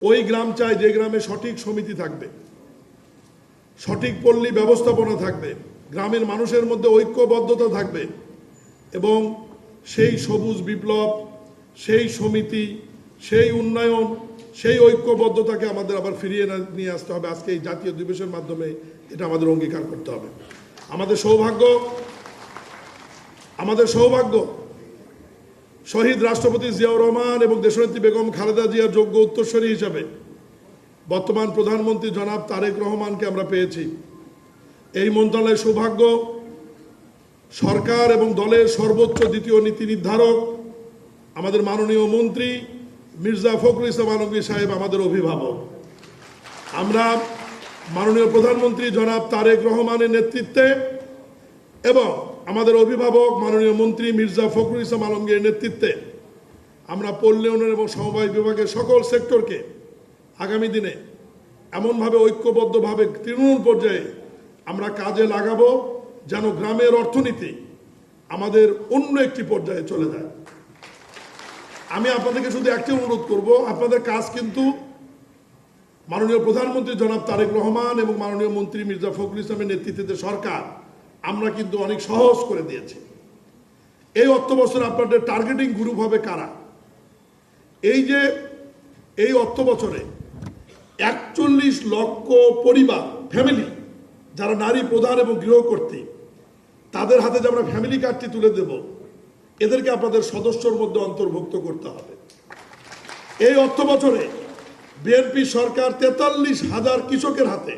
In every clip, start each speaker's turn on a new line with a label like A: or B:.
A: ওই গ্রাম চাই যে গ্রামে সঠিক সমিতি থাকবে, সঠিক পল্লী ব্যবস্থাপনা থাকবে, গ্রামের মানুষের মধ্যে ঐক্যবদ্ধতা থাকবে এবং সেই সবুজ বিপ্লব, সেই সমিতি, সেই উন্নয়ন, সেই ঐক্যবদ্ধতাকে আমাদের আবার ফিরিয়ে নিয়ে আসতে হবে। আজকে এই জাতীয় দিবসের মাধ্যমে এটা আমাদের অঙ্গীকার করতে হবে। আমাদের সৌভাগ্য শহীদ রাষ্ট্রপতি জিয়াউর রহমান এবং দেশনেত্রী বেগম খালেদা জিয়ার যোগ্য উত্তরসূরি হিসাবে বর্তমান প্রধানমন্ত্রী জনাব তারেক রহমানকে আমরা পেয়েছি। এই মন্ত্রণালয়ের সৌভাগ্য সরকার এবং দলের সর্বোচ্চ দ্বিতীয় নীতি নির্ধারক আমাদের মাননীয় মন্ত্রী মির্জা ফখরুল ইসলাম আলমগীর সাহেব আমাদের অভিভাবক। আমরা মাননীয় প্রধানমন্ত্রী জনাব তারেক রহমানের নেতৃত্বে এবং আমাদের অভিভাবক মাননীয় মন্ত্রী মির্জা ফখরুল ইসলাম আলমগীরের নেতৃত্বে আমরা পল্লী উন্নয়ন এবং সমবায় বিভাগের সকল সেক্টরকে আগামী দিনে এমনভাবে ঐক্যবদ্ধভাবে তৃণমূল পর্যায়ে আমরা কাজে লাগাবো যেন গ্রামের অর্থনীতি আমাদের অন্য একটি পর্যায়ে চলে যায়। আমি আপনাদেরকে শুধু একটি অনুরোধ করব, আপনাদের কাজ কিন্তু মাননীয় প্রধানমন্ত্রী জনাব তারেক রহমান এবং মাননীয় মন্ত্রী মির্জা ফখরুল ইসলামের নেতৃত্বে সরকার আমরা কিন্তু অনেক সহজ করে দিয়েছি। এই অর্থ বছরে আপনাদের টার্গেটিং গ্রুপ হবে কারা? এই অর্থ বছরে 41 লক্ষ পরিবার, ফ্যামিলি যারা নারী প্রধান এবং গৃহকর্ত্রী, তাদের হাতে যে আমরা ফ্যামিলি কার্ডটি তুলে দেব, এদেরকে আপনাদের সদস্যর মধ্যে অন্তর্ভুক্ত করতে হবে। এই অর্থ বছরে বিএনপি সরকার 43,000 কৃষকের হাতে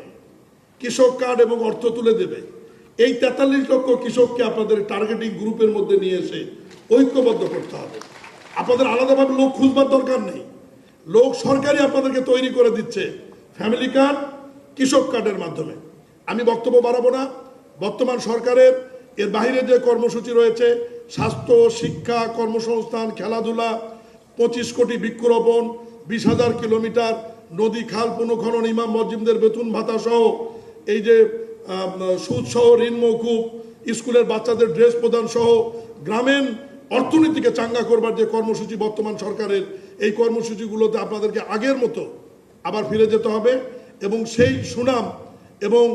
A: কৃষক কার্ড এবং অর্থ তুলে দেবে। এই 43 লক্ষ কৃষককে আপনাদের টার্গেটিং গ্রুপের মধ্যে নিয়ে এসে ঐক্যবদ্ধ করতে হবে। আপনাদের আলাদাভাবে লোক খুঁজবার দরকার নেই, লোক সরকারই আপনাদেরকে তৈরি করে দিচ্ছে ফ্যামিলি কার্ড, কৃষক কার্ডের মাধ্যমে। আমি বক্তব্য বাড়াবো না। বর্তমান সরকারের এর বাইরে যে কর্মসূচি রয়েছে, স্বাস্থ্য, শিক্ষা, কর্মসংস্থান, খেলাধুলা, 25 কোটি বৃক্ষরোপণ, 20,000 কিলোমিটার নদী খাল পুনঃখনন, ইমাম মসজিদদের বেতন ভাতা সহ, এই যে সুদ সহ ঋণ মৌকুফ, স্কুলের বাচ্চাদের ড্রেস প্রদান সহ গ্রামীণ অর্থনীতিকে চাঙ্গা করবার যে কর্মসূচি বর্তমান সরকারের, এই কর্মসূচিগুলোতে আপনাদেরকে আগের মতো আবার ফিরে যেতে হবে এবং সেই সুনাম এবং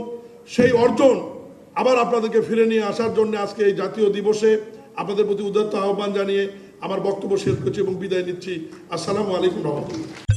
A: সেই অর্জন আবার আপনাদেরকে ফিরে নিয়ে আসার জন্য আজকে এই জাতীয় দিবসে আপনাদের প্রতি উদাত্ত আহ্বান জানিয়ে আমার বক্তব্য শেষ করছি এবং বিদায় নিচ্ছি। আসসালামু আলাইকুম রহমতুল্লাহ।